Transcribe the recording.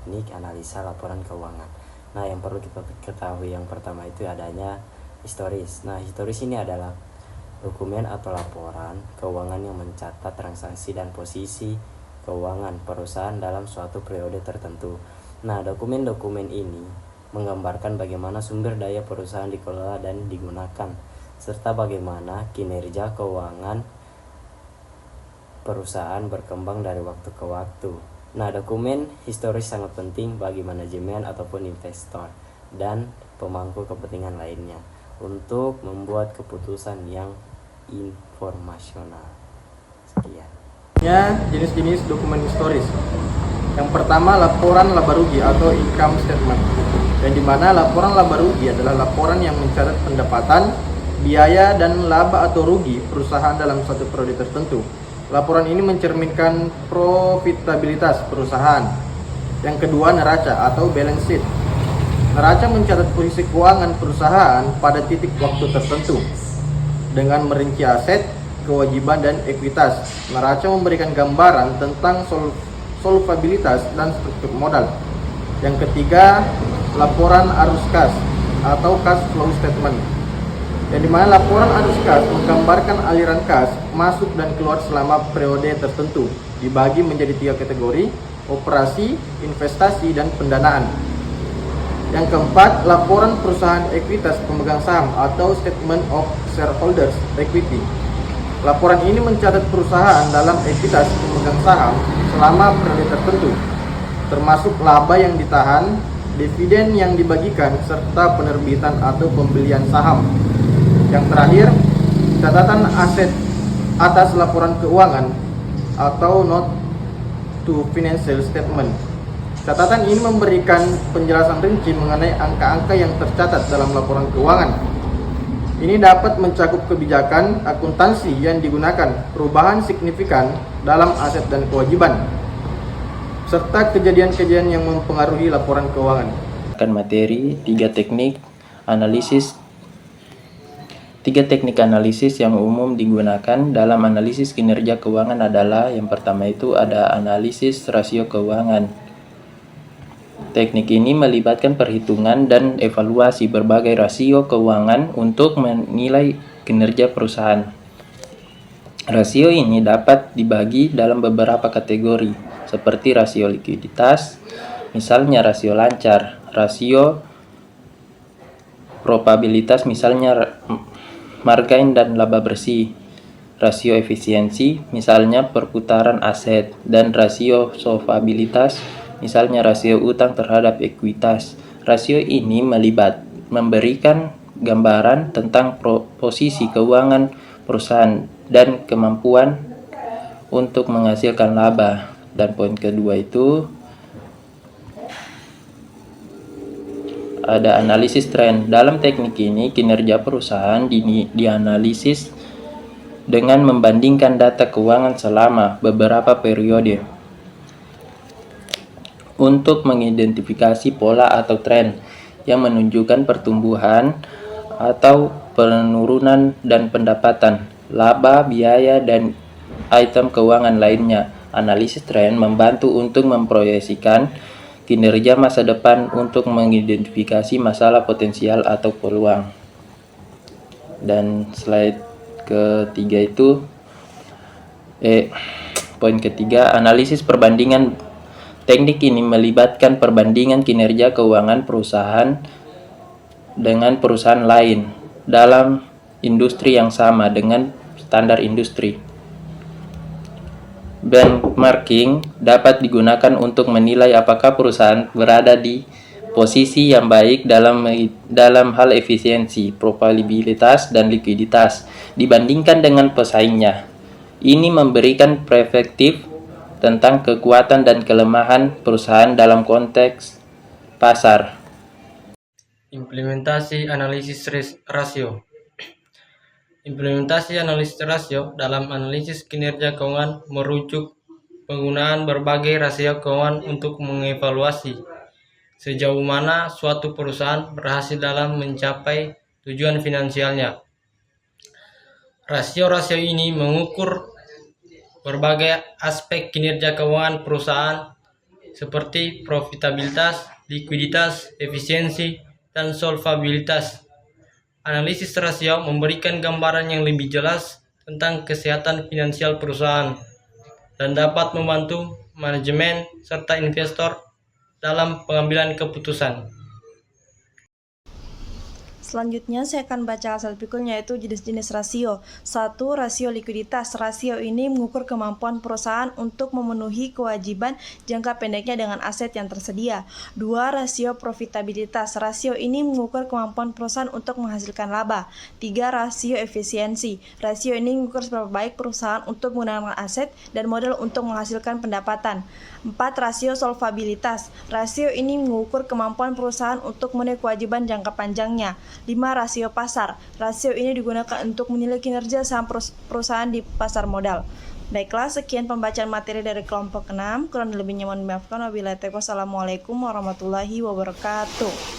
teknik analisa laporan keuangan. Nah, yang perlu kita ketahui yang pertama itu adanya historis. Nah, historis ini adalah dokumen atau laporan keuangan yang mencatat transaksi dan posisi keuangan perusahaan dalam suatu periode tertentu. Nah, dokumen-dokumen ini menggambarkan bagaimana sumber daya perusahaan dikelola dan digunakan, serta bagaimana kinerja keuangan perusahaan berkembang dari waktu ke waktu. Nah, dokumen historis sangat penting bagi manajemen ataupun investor dan pemangku kepentingan lainnya untuk membuat keputusan yang informasional. Sekian. Jenis-jenis dokumen historis. Yang pertama, laporan laba rugi atau income statement, yang dimana laporan laba rugi adalah laporan yang mencatat pendapatan, biaya, dan laba atau rugi perusahaan dalam satu periode tertentu. Laporan ini mencerminkan profitabilitas perusahaan. Yang kedua, neraca atau balance sheet. Neraca mencatat posisi keuangan perusahaan pada titik waktu tertentu dengan merinci aset, kewajiban, dan ekuitas. Neraca memberikan gambaran tentang solvabilitas dan struktur modal. Yang ketiga, laporan arus kas atau cash flow statement, yang dimana laporan arus kas menggambarkan aliran kas masuk dan keluar selama periode tertentu, dibagi menjadi 3 kategori: operasi, investasi, dan pendanaan. Yang keempat, laporan perusahaan ekuitas pemegang saham atau statement of shareholders equity. Laporan ini mencatat perusahaan dalam ekuitas pemegang saham selama periode tertentu, termasuk laba yang ditahan, dividen yang dibagikan, serta penerbitan atau pembelian saham. Yang terakhir, catatan aset atas laporan keuangan atau note to financial statement. Catatan ini memberikan penjelasan rinci mengenai angka-angka yang tercatat dalam laporan keuangan. Ini dapat mencakup kebijakan akuntansi yang digunakan, perubahan signifikan dalam aset dan kewajiban, serta kejadian-kejadian yang mempengaruhi laporan keuangan. Materi 3 teknik analisis. 3 teknik analisis yang umum digunakan dalam analisis kinerja keuangan adalah: yang pertama itu ada analisis rasio keuangan. Teknik ini melibatkan perhitungan dan evaluasi berbagai rasio keuangan untuk menilai kinerja perusahaan. Rasio ini dapat dibagi dalam beberapa kategori, seperti rasio likuiditas, misalnya rasio lancar, rasio probabilitas, misalnya margin dan laba bersih, rasio efisiensi, misalnya perputaran aset, dan rasio solvabilitas, misalnya rasio utang terhadap ekuitas. Rasio ini memberikan gambaran tentang posisi keuangan perusahaan dan kemampuan untuk menghasilkan laba. Dan poin kedua itu ada analisis tren. Dalam teknik ini, kinerja perusahaan dianalisis dengan membandingkan data keuangan selama beberapa periode untuk mengidentifikasi pola atau tren yang menunjukkan pertumbuhan atau penurunan dan pendapatan, laba, biaya, dan item keuangan lainnya. Analisis tren membantu untuk memproyeksikan kinerja masa depan untuk mengidentifikasi masalah potensial atau peluang. Dan slide ketiga itu poin ketiga, analisis perbandingan. Teknik ini melibatkan perbandingan kinerja keuangan perusahaan dengan perusahaan lain dalam industri yang sama dengan standar industri. Benchmarking dapat digunakan untuk menilai apakah perusahaan berada di posisi yang baik dalam hal efisiensi, profitabilitas, dan likuiditas dibandingkan dengan pesaingnya. Ini memberikan perspektif tentang kekuatan dan kelemahan perusahaan dalam konteks pasar. Implementasi analisis rasio. Implementasi analisis rasio dalam analisis kinerja keuangan merujuk penggunaan berbagai rasio keuangan untuk mengevaluasi sejauh mana suatu perusahaan berhasil dalam mencapai tujuan finansialnya. Rasio-rasio ini mengukur berbagai aspek kinerja keuangan perusahaan seperti profitabilitas, likuiditas, efisiensi, dan solvabilitas. Analisis rasio memberikan gambaran yang lebih jelas tentang kesehatan finansial perusahaan dan dapat membantu manajemen serta investor dalam pengambilan keputusan. Selanjutnya saya akan baca hasil pikulnya, yaitu jenis-jenis rasio. 1. Rasio likuiditas. Rasio ini mengukur kemampuan perusahaan untuk memenuhi kewajiban jangka pendeknya dengan aset yang tersedia. 2. Rasio profitabilitas. Rasio ini mengukur kemampuan perusahaan untuk menghasilkan laba. 3. Rasio efisiensi. Rasio ini mengukur seberapa baik perusahaan untuk menggunakan aset dan modal untuk menghasilkan pendapatan. 4. Rasio solvabilitas. Rasio ini mengukur kemampuan perusahaan untuk memenuhi kewajiban jangka panjangnya. 5. Rasio pasar. Rasio ini digunakan untuk menilai kinerja saham perusahaan di pasar modal. Baiklah, sekian pembacaan materi dari kelompok 6. Kurang lebihnya mohon dimaafkan. Wabillahi taufiq. Wassalamualaikum warahmatullahi wabarakatuh.